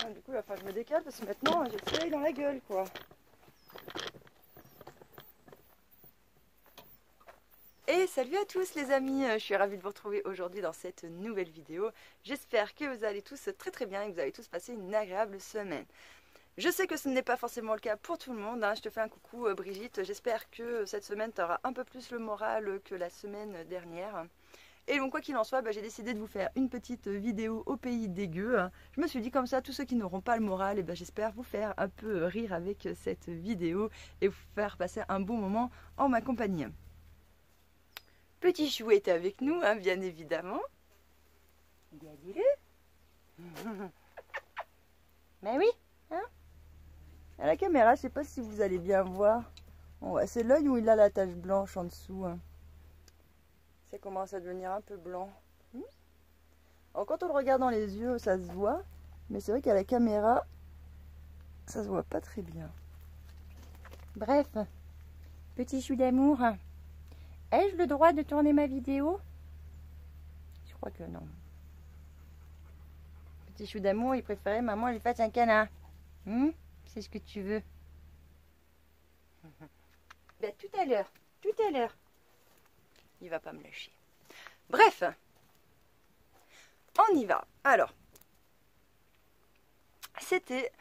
hein. Du coup, il va falloir que je me décale parce que maintenant, j'ai le soleil dans la gueule, quoi. Et salut à tous les amis, je suis ravie de vous retrouver aujourd'hui dans cette nouvelle vidéo. J'espère que vous allez tous très bien et que vous allez tous passer une agréable semaine. Je sais que ce n'est pas forcément le cas pour tout le monde, hein. Je te fais un coucou Brigitte, j'espère que cette semaine tu auras un peu plus le moral que la semaine dernière. Et donc quoi qu'il en soit, j'ai décidé de vous faire une petite vidéo au pays des gueux. Je me suis dit comme ça, tous ceux qui n'auront pas le moral, j'espère vous faire un peu rire avec cette vidéo et vous faire passer un bon moment en ma compagnie. Petit Chou est avec nous, hein, bien évidemment. Bien dis-le. Mais oui, hein. À la caméra, je sais pas si vous allez bien voir. Bon, c'est l'œil où il a la tache blanche en dessous. Hein. Ça commence à devenir un peu blanc. Alors, quand on le regarde dans les yeux, ça se voit. Mais c'est vrai qu'à la caméra, ça se voit pas très bien. Bref, petit Chou d'amour. Ai-je le droit de tourner ma vidéo? Je crois que non. Petit Chou d'amour, il préférait maman lui fasse un câlin. C'est ce que tu veux. Tout à l'heure. Il va pas me lâcher. Bref, on y va. Alors, c'était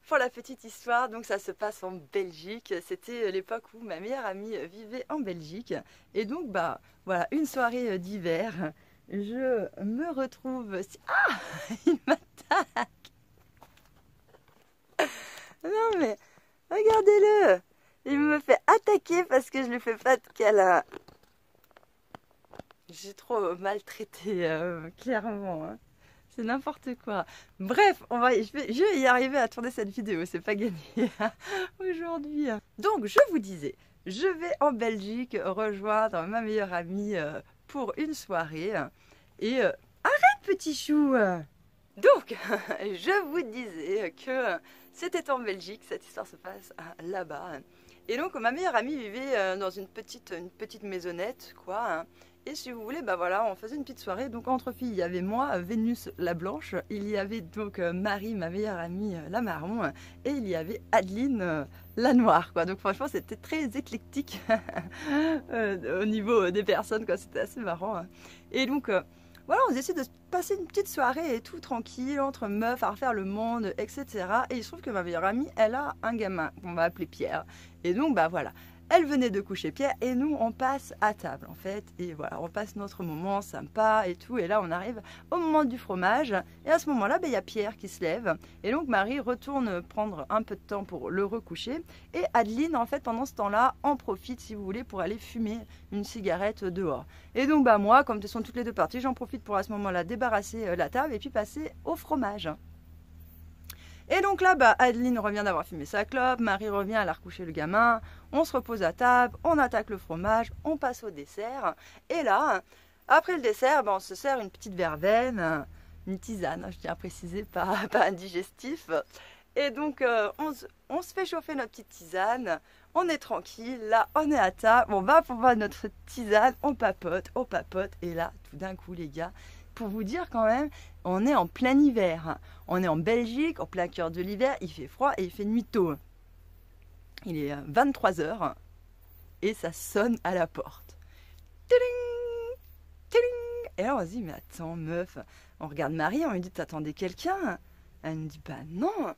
pour la petite histoire, donc ça se passe en Belgique. C'était l'époque où ma meilleure amie vivait en Belgique. Et donc, voilà, une soirée d'hiver, je me retrouve... Ah, il m'attaque. Non mais, regardez-le. Il me fait attaquer parce que je lui fais pas de câlin. J'ai trop maltraité, clairement. Hein. C'est n'importe quoi. Bref, je vais y arriver à tourner cette vidéo. C'est pas gagné aujourd'hui. Donc, je vous disais, je vais en Belgique rejoindre ma meilleure amie pour une soirée. Et arrête, petit chou. Donc, je vous disais que c'était en Belgique. Cette histoire se passe là-bas. Et donc, ma meilleure amie vivait dans une petite maisonnette, quoi. Hein. Et si vous voulez, voilà, on faisait une petite soirée. Donc entre filles, il y avait moi, Vénus la blanche. Il y avait donc Marie, ma meilleure amie, la marron. Et il y avait Adeline, la noire, quoi. Donc franchement, c'était très éclectique au niveau des personnes, quoi. C'était assez marrant. Hein. Et donc, voilà, on décide de passer une petite soirée et tout, tranquille, entre meufs, à refaire le monde, etc. Et il se trouve que ma meilleure amie, elle a un gamin qu'on va appeler Pierre. Et donc, voilà. Elle venait de coucher Pierre et nous on passe à table en fait et voilà on passe notre moment sympa et tout et là on arrive au moment du fromage et à ce moment là il y a Pierre qui se lève et donc Marie retourne prendre un peu de temps pour le recoucher et Adeline en fait pendant ce temps là en profite si vous voulez pour aller fumer une cigarette dehors et donc moi comme elles sont toutes les deux parties j'en profite pour à ce moment là débarrasser la table et puis passer au fromage. Et donc là, Adeline revient d'avoir fumé sa clope, Marie revient, elle a recouché le gamin, on se repose à table, on attaque le fromage, on passe au dessert. Et là, après le dessert, on se sert une petite verveine, une tisane, je tiens à préciser, pas un digestif. Et donc, on se fait chauffer notre petite tisane, on est tranquille, là, on est à table, on va pour voir notre tisane, on papote, et là, tout d'un coup, les gars, pour vous dire quand même, on est en plein hiver. On est en Belgique, en plein cœur de l'hiver, il fait froid et il fait nuit tôt. Il est 23 h et ça sonne à la porte. Tiding, tiding. Et là on se dit, mais attends meuf, on regarde Marie, on lui dit, t'attendais quelqu'un? Elle me dit, non.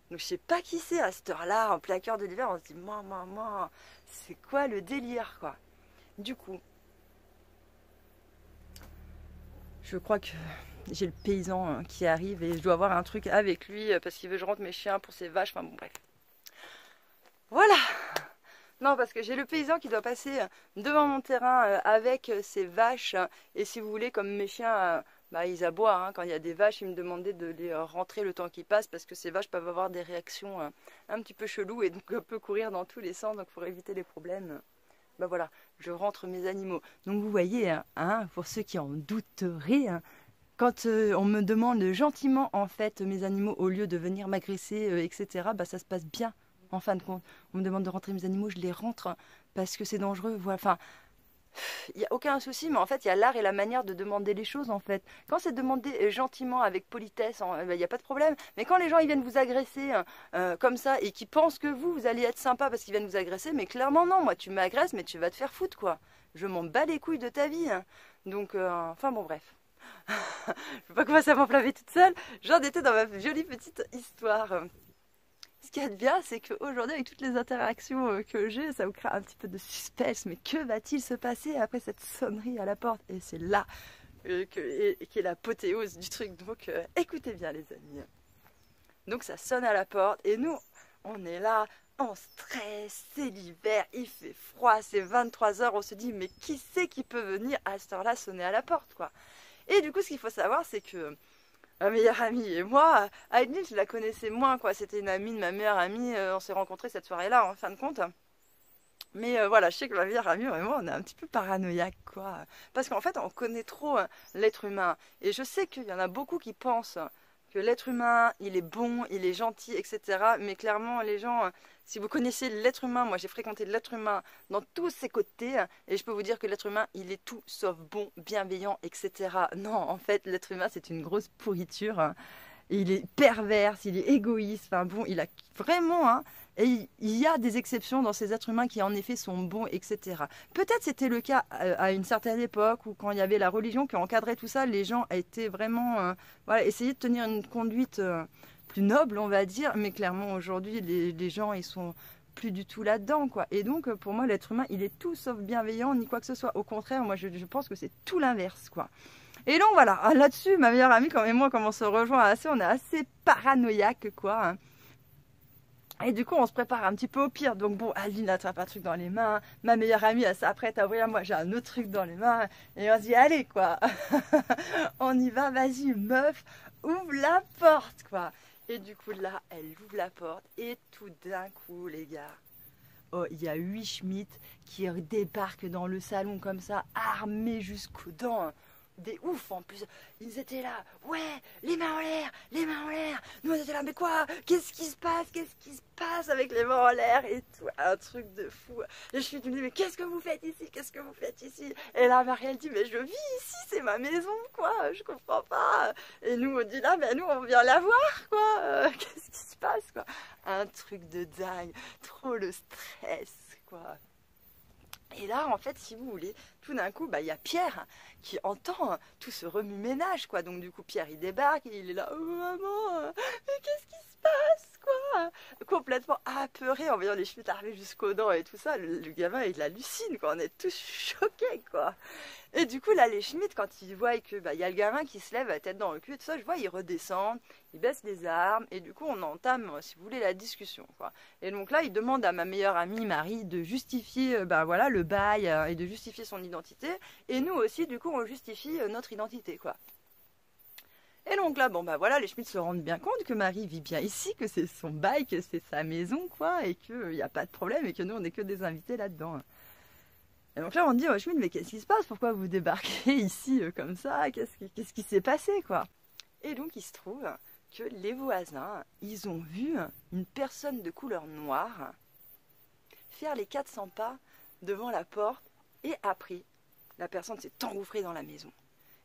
Donc je sais pas qui c'est à cette heure-là, en plein cœur de l'hiver, on se dit, maman, c'est quoi le délire quoi? Du coup, je crois que j'ai le paysan qui arrive et je dois avoir un truc avec lui parce qu'il veut que je rentre mes chiens pour ses vaches. Enfin bon, bref. Voilà. Non, parce que j'ai le paysan qui doit passer devant mon terrain avec ses vaches. Et si vous voulez, comme mes chiens, ils aboient. Hein, quand il y a des vaches, ils me demandaient de les rentrer le temps qu'ils passent parce que ces vaches peuvent avoir des réactions un petit peu cheloues et donc peuvent courir dans tous les sens. Donc pour éviter les problèmes, voilà, je rentre mes animaux. Donc vous voyez, hein, pour ceux qui en douteraient, hein, quand on me demande gentiment en fait mes animaux au lieu de venir m'agresser, etc., ça se passe bien en fin de compte. On me demande de rentrer mes animaux, je les rentre parce que c'est dangereux. Voilà. Enfin, il n'y a aucun souci, mais en fait, il y a l'art et la manière de demander les choses, en fait. Quand c'est demandé gentiment, avec politesse, il n'y a pas de problème. Mais quand les gens ils viennent vous agresser comme ça et qui pensent que vous allez être sympa parce qu'ils viennent vous agresser, mais clairement non, moi tu m'agresses, mais tu vas te faire foutre, quoi. Je m'en bats les couilles de ta vie. Hein. Donc, enfin bon, bref. Je ne vais pas commencer à m'enflammer toute seule. J'en étais dans ma jolie petite histoire. Ce qu'il y a de bien, c'est qu'aujourd'hui, avec toutes les interactions que j'ai, ça vous crée un petit peu de suspense. Mais que va-t-il se passer après cette sonnerie à la porte? Et c'est là qu'est l'apothéose du truc. Donc, écoutez bien, les amis. Donc, ça sonne à la porte. Et nous, on est là, en stress. C'est l'hiver, il fait froid, c'est 23 heures. On se dit, mais qui c'est qui peut venir à cette heure-là sonner à la porte, quoi? Et du coup, ce qu'il faut savoir, c'est que ma meilleure amie et moi, Adeline, je la connaissais moins, quoi. C'était une amie de ma meilleure amie. On s'est rencontrés cette soirée-là, en fin de compte. Mais voilà, je sais que ma meilleure amie, vraiment, on est un petit peu paranoïaque, quoi. Parce qu'en fait, on connaît trop l'être humain. Et je sais qu'il y en a beaucoup qui pensent que l'être humain, il est bon, il est gentil, etc. Mais clairement, les gens, si vous connaissez l'être humain, moi j'ai fréquenté l'être humain dans tous ses côtés, et je peux vous dire que l'être humain, il est tout sauf bon, bienveillant, etc. Non, en fait, l'être humain, c'est une grosse pourriture. Hein. Il est perverse, il est égoïste, enfin bon, il a vraiment... Hein, et il y a des exceptions dans ces êtres humains qui en effet sont bons, etc. Peut-être c'était le cas à une certaine époque où quand il y avait la religion qui encadrait tout ça, les gens étaient vraiment... voilà, essayer de tenir une conduite plus noble, on va dire. Mais clairement, aujourd'hui, les gens, ils sont plus du tout là-dedans, quoi. Et donc, pour moi, l'être humain, il est tout sauf bienveillant, ni quoi que ce soit. Au contraire, moi, je pense que c'est tout l'inverse, quoi. Et donc, voilà, là-dessus, ma meilleure amie, et moi, comme on se rejoint assez, on est assez paranoïaque, quoi. Hein. Et du coup, on se prépare un petit peu au pire. Donc bon, Aline attrape un truc dans les mains. Ma meilleure amie, elle s'apprête à ouvrir. Moi, j'ai un autre truc dans les mains. Et on se dit, allez, quoi. On y va, vas-y, meuf, ouvre la porte, quoi. Et du coup, là, elle ouvre la porte. Et tout d'un coup, les gars, oh, il y a 8 Schmitt qui débarquent dans le salon comme ça, armés jusqu'aux dents. Des oufs en plus, ils étaient là, ouais, les mains en l'air, les mains en l'air. Nous on était là, mais quoi? Qu'est-ce qui se passe avec les mains en l'air et tout, un truc de fou. Et je suis dit, mais qu'est-ce que vous faites ici? Qu'est-ce que vous faites ici? Et là, Marielle dit, mais je vis ici, c'est ma maison, quoi, je comprends pas. Et nous on dit là, mais nous on vient la voir, quoi, qu'est-ce qui se passe, quoi? Un truc de dingue, trop le stress, quoi. Et là, en fait, si vous voulez, tout d'un coup, il y a Pierre qui entend tout ce remue-ménage, quoi. Donc, du coup, Pierre, il débarque et il est là, oh maman, mais qu'est-ce qui se passe, quoi? Complètement apeuré en voyant les Schmitt arriver jusqu'aux dents et tout ça. Le gamin, il hallucine, quoi. On est tous choqués, quoi. Et du coup, là, les Schmitt, quand ils voient que y a le gamin qui se lève la tête dans le cul et tout ça, je vois, ils redescendent, ils baissent les armes, et du coup, on entame, si vous voulez, la discussion, quoi. Et donc là, il demande à ma meilleure amie, Marie, de justifier, voilà, le bail et de justifier son identité. Et nous aussi, du coup, on justifie notre identité, quoi. Et donc là, bon, voilà, les Schmitt se rendent bien compte que Marie vit bien ici, que c'est son bail, que c'est sa maison, quoi, et qu'il n'y a pas de problème, et que nous, on n'est que des invités là-dedans. Et donc là, on dit, oh, Schmitt, mais qu'est-ce qui se passe? Pourquoi vous débarquez ici comme ça? Qu'est-ce qui s'est passé, quoi? Et donc, il se trouve que les voisins, ils ont vu une personne de couleur noire faire les 400 pas devant la porte, et après, la personne s'est engouffrée dans la maison.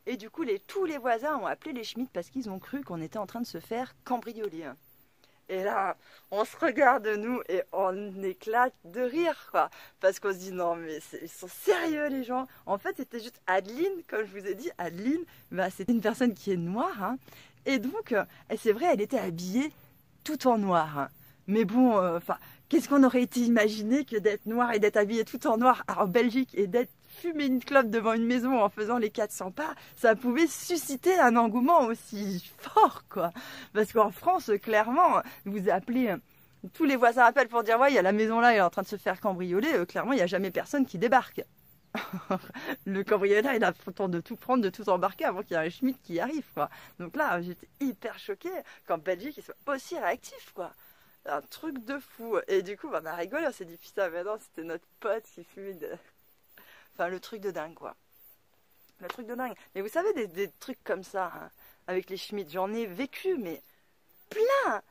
Et du coup, tous les voisins ont appelé les Schmitt parce qu'ils ont cru qu'on était en train de se faire cambrioler. Et là, on se regarde, nous, et on éclate de rire, quoi. Parce qu'on se dit, non, mais ils sont sérieux, les gens. En fait, c'était juste Adeline, comme je vous ai dit, Adeline, c'était une personne qui est noire. Hein. Et donc, c'est vrai, elle était habillée tout en noir. Hein. Mais bon, qu'est-ce qu'on aurait été imaginé que d'être noir et d'être habillée tout en noir en Belgique et d'être fumer une clope devant une maison en faisant les 400 pas, ça pouvait susciter un engouement aussi fort, quoi. Parce qu'en France, clairement, vous appelez, tous les voisins appellent pour dire, ouais, il y a la maison là, elle est en train de se faire cambrioler, clairement, il n'y a jamais personne qui débarque. Le cambrioleur, il a le temps de tout prendre, de tout embarquer avant qu'il y ait un Schmitt qui arrive, quoi. Donc là, j'étais hyper choquée qu'en Belgique, ils soient aussi réactifs, quoi. Un truc de fou. Et du coup, on a rigolé, on s'est dit, putain, maintenant, c'était notre pote qui fumait de... Enfin, le truc de dingue, quoi. Le truc de dingue. Mais vous savez, des trucs comme ça, hein, avec les Schmitt, j'en ai vécu, mais plein.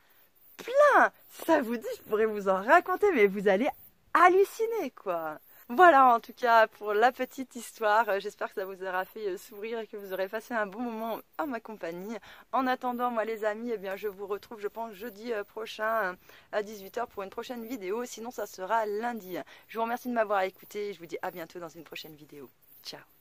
Si ça vous dit, je pourrais vous en raconter, mais vous allez halluciner, quoi. Voilà en tout cas pour la petite histoire. J'espère que ça vous aura fait sourire et que vous aurez passé un bon moment en ma compagnie. En attendant, moi les amis, eh bien, je vous retrouve je pense jeudi prochain à 18 h pour une prochaine vidéo. Sinon ça sera lundi. Je vous remercie de m'avoir écouté et je vous dis à bientôt dans une prochaine vidéo. Ciao.